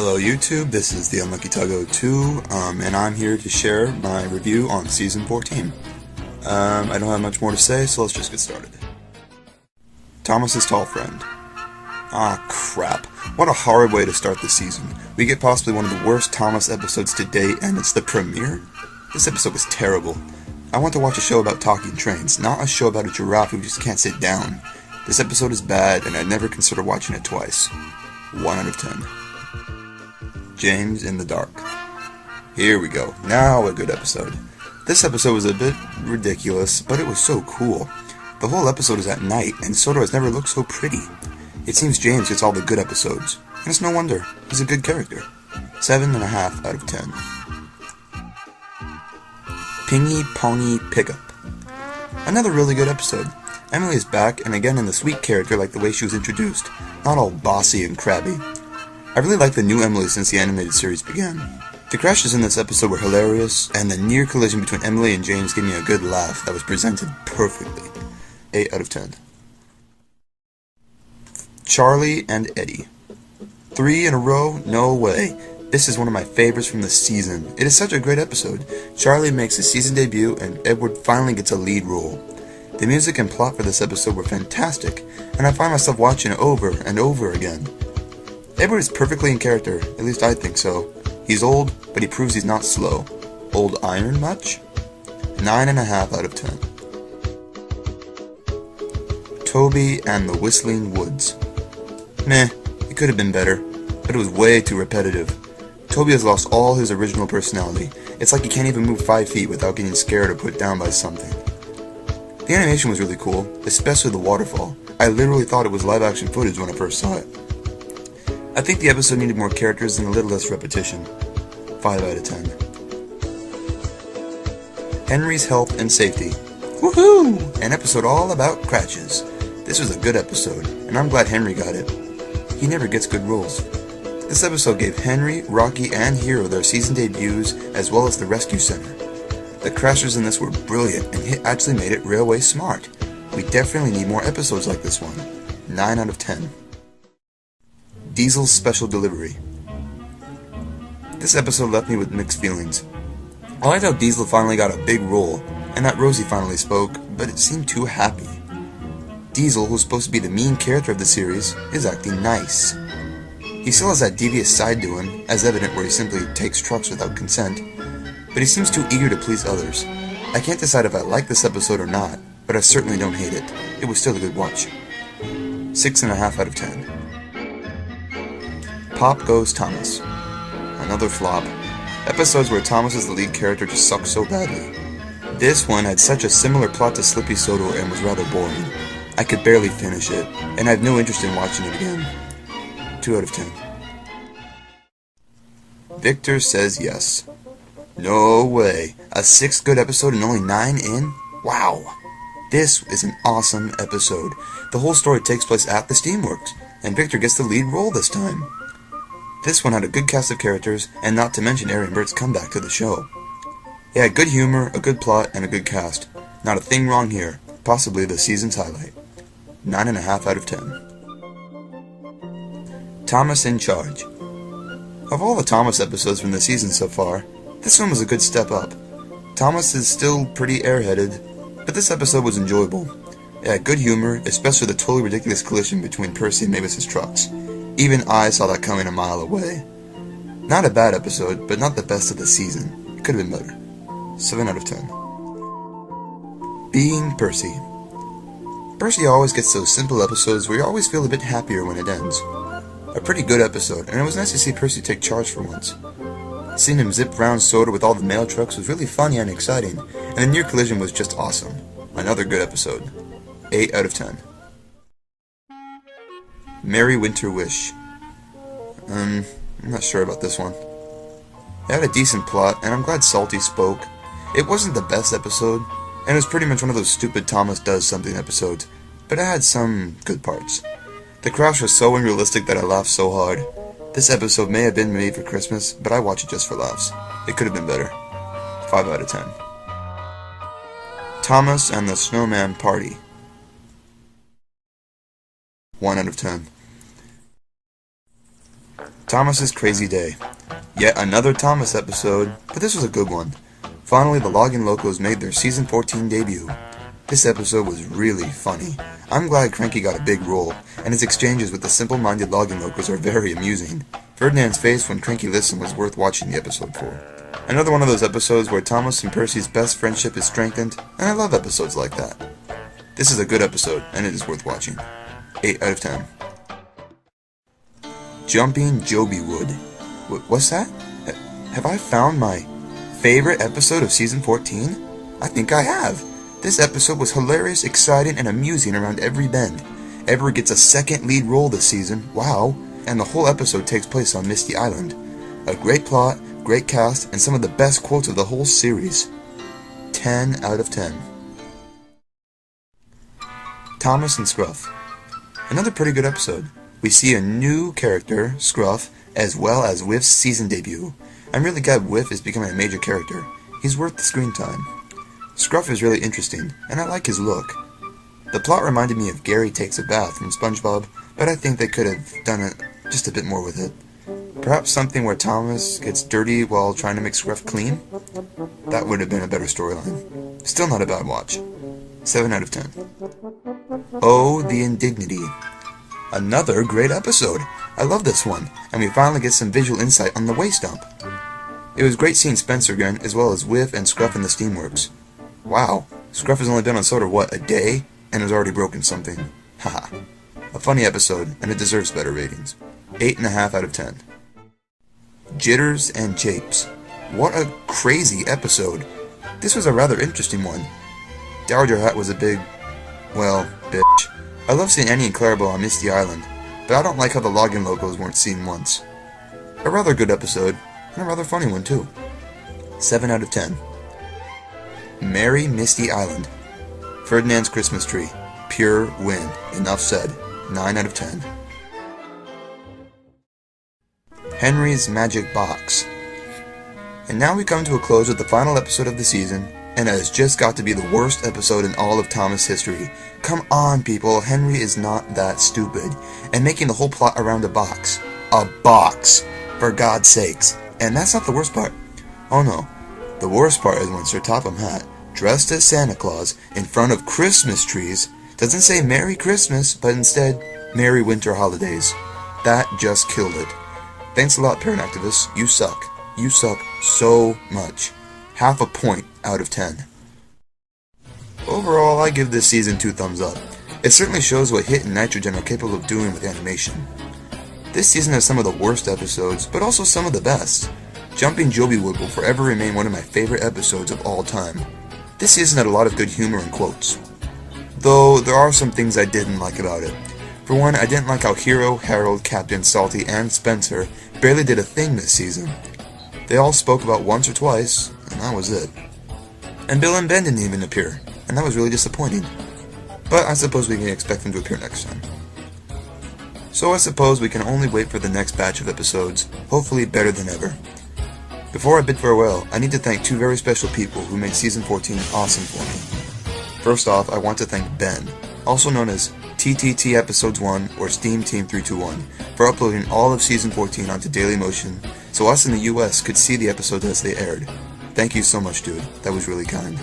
Hello YouTube, this is the Unlucky Tuggo 2, and I'm here to share my review on Season 14. I don't have much more to say, so let's just get started. Thomas's tall friend. Ah, crap. What a horrid way to start the season. We get possibly one of the worst Thomas episodes to date, and it's the premiere? This episode was terrible. I want to watch a show about talking trains, not a show about a giraffe who just can't sit down. This episode is bad, and I'd never consider watching it twice. 1 out of 10. James in the Dark. Here we go. Now a good episode. This episode was a bit ridiculous, but it was so cool. The whole episode is at night, and Soto has never looked so pretty. It seems James gets all the good episodes, and it's no wonder. He's a good character. 7.5 out of 10. Pingy Pony Pickup. Another really good episode. Emily is back, and again in the sweet character like the way she was introduced, not all bossy and crabby. I really like the new Emily since the animated series began. The crashes in this episode were hilarious, and the near collision between Emily and James gave me a good laugh that was presented perfectly. 8 out of 10. Charlie and Eddie. 3 in a row? No way. This is one of my favorites from the season. It is such a great episode. Charlie makes his season debut, and Edward finally gets a lead role. The music and plot for this episode were fantastic, and I find myself watching it over and over again. Edward is perfectly in character, at least I think so. He's old, but he proves he's not slow. Old iron much? 9.5 out of 10. Toby and the Whistling Woods. Meh, it could have been better, but it was way too repetitive. Toby has lost all his original personality. It's like he can't even move 5 feet without getting scared or put down by something. The animation was really cool, especially the waterfall. I literally thought it was live-action footage when I first saw it. I think the episode needed more characters and a little less repetition. 5 out of 10. Henry's Health and Safety. Woohoo! An episode all about crashes. This was a good episode, and I'm glad Henry got it. He never gets good roles. This episode gave Henry, Rocky, and Hero their season debuts, as well as the Rescue Center. The crashers in this were brilliant, and it actually made it railway smart. We definitely need more episodes like this one. 9 out of 10. Diesel's Special Delivery. This episode left me with mixed feelings. I liked how Diesel finally got a big role, and that Rosie finally spoke, but it seemed too happy. Diesel, who's supposed to be the mean character of the series, is acting nice. He still has that devious side to him, as evident where he simply takes trucks without consent, but he seems too eager to please others. I can't decide if I like this episode or not, but I certainly don't hate it. It was still a good watch. 6.5 out of 10. Pop Goes Thomas. Another flop. Episodes where Thomas is the lead character just suck so badly. This one had such a similar plot to Slippy Soto and was rather boring. I could barely finish it, and I have no interest in watching it again. 2 out of 10. Victor Says Yes. No way. A 6th good episode and only 9 in? Wow. This is an awesome episode. The whole story takes place at the Steamworks, and Victor gets the lead role this time. This one had a good cast of characters, and not to mention Aaron Burr's comeback to the show. It had good humor, a good plot, and a good cast. Not a thing wrong here. Possibly the season's highlight. 9.5 out of 10. Thomas in Charge. Of all the Thomas episodes from the season so far, this one was a good step up. Thomas is still pretty airheaded, but this episode was enjoyable. It had good humor, especially the totally ridiculous collision between Percy and Mavis's trucks. Even I saw that coming a mile away. Not a bad episode, but not the best of the season. It could have been better. 7 out of 10. Being Percy. Percy always gets those simple episodes where you always feel a bit happier when it ends. A pretty good episode, and it was nice to see Percy take charge for once. Seeing him zip round Soda with all the mail trucks was really funny and exciting, and the near collision was just awesome. Another good episode. 8 out of 10. Merry Winter Wish. I'm not sure about this one. It had a decent plot, and I'm glad Salty spoke. It wasn't the best episode, and it was pretty much one of those stupid Thomas Does Something episodes, but it had some good parts. The crash was so unrealistic that I laughed so hard. This episode may have been made for Christmas, but I watch it just for laughs. It could have been better. 5 out of 10. Thomas and the Snowman Party. 1 out of 10. Thomas's Crazy Day. Yet another Thomas episode, but this was a good one. Finally, the Logging Locos made their Season 14 debut. This episode was really funny. I'm glad Cranky got a big role, and his exchanges with the simple-minded Logging Locos are very amusing. Ferdinand's face when Cranky listened was worth watching the episode for. Another one of those episodes where Thomas and Percy's best friendship is strengthened, and I love episodes like that. This is a good episode, and it is worth watching. 8 out of 10. Jumping Joby Wood. What's that? Have I found my favorite episode of Season 14? I think I have. This episode was hilarious, exciting, and amusing around every bend. Edward gets a second lead role this season, wow, and the whole episode takes place on Misty Island. A great plot, great cast, and some of the best quotes of the whole series. 10 out of 10. Thomas and Scruff. Another pretty good episode. We see a new character, Scruff, as well as Whiff's season debut. I'm really glad Whiff is becoming a major character. He's worth the screen time. Scruff is really interesting, and I like his look. The plot reminded me of Gary Takes a Bath from SpongeBob, but I think they could have done it just a bit more with it. Perhaps something where Thomas gets dirty while trying to make Scruff clean? That would have been a better storyline. Still not a bad watch. 7 out of 10. Oh, the Indignity. Another great episode. I love this one, and we finally get some visual insight on the waste dump. It was great seeing Spencer again, as well as Whiff and Scruff in the Steamworks. Wow, Scruff has only been on Soda, a day? And has already broken something. Haha. A funny episode, and it deserves better ratings. 8.5 out of 10. Jitters and Japes. What a crazy episode. This was a rather interesting one. Dowager Hat was a big, bitch. I love seeing Annie and Clarabelle on Misty Island, but I don't like how the Logging Locos weren't seen once. A rather good episode, and a rather funny one too. 7 out of 10. Merry Misty Island. Ferdinand's Christmas Tree. Pure win. Enough said. 9 out of 10. Henry's Magic Box. And now we come to a close with the final episode of the season, and it has just got to be the worst episode in all of Thomas history. Come on, people, Henry is not that stupid. And making the whole plot around a box. A box! For God's sakes. And that's not the worst part. Oh no. The worst part is when Sir Topham Hatt, dressed as Santa Claus, in front of Christmas trees, doesn't say Merry Christmas, but instead, Merry Winter Holidays. That just killed it. Thanks a lot, parent activists. You suck. You suck so much. Half a point out of 10. Overall, I give this season 2 thumbs up. It certainly shows what Hit and Nitrogen are capable of doing with animation. This season has some of the worst episodes, but also some of the best. Jumping Joby Wood will forever remain one of my favorite episodes of all time. This season had a lot of good humor and quotes. Though, there are some things I didn't like about it. For one, I didn't like how Hero, Harold, Captain, Salty, and Spencer barely did a thing this season. They all spoke about once or twice, and that was it. And Bill and Ben didn't even appear, and that was really disappointing. But I suppose we can expect them to appear next time. So I suppose we can only wait for the next batch of episodes, hopefully better than ever. Before I bid farewell, I need to thank 2 very special people who made Season 14 awesome for me. First off, I want to thank Ben, also known as TTT Episodes 1 or Steam Team 321, for uploading all of Season 14 onto Dailymotion so us in the US could see the episodes as they aired. Thank you so much, dude. That was really kind.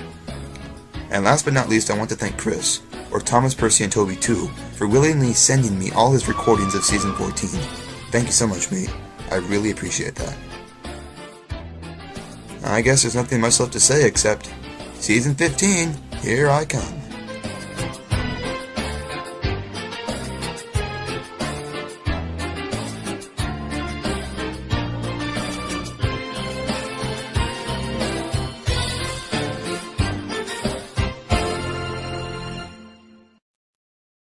And last but not least, I want to thank Chris, or Thomas, Percy, and Toby too, for willingly sending me all his recordings of Season 14. Thank you so much, mate. I really appreciate that. I guess there's nothing much left to say except, Season 15, here I come.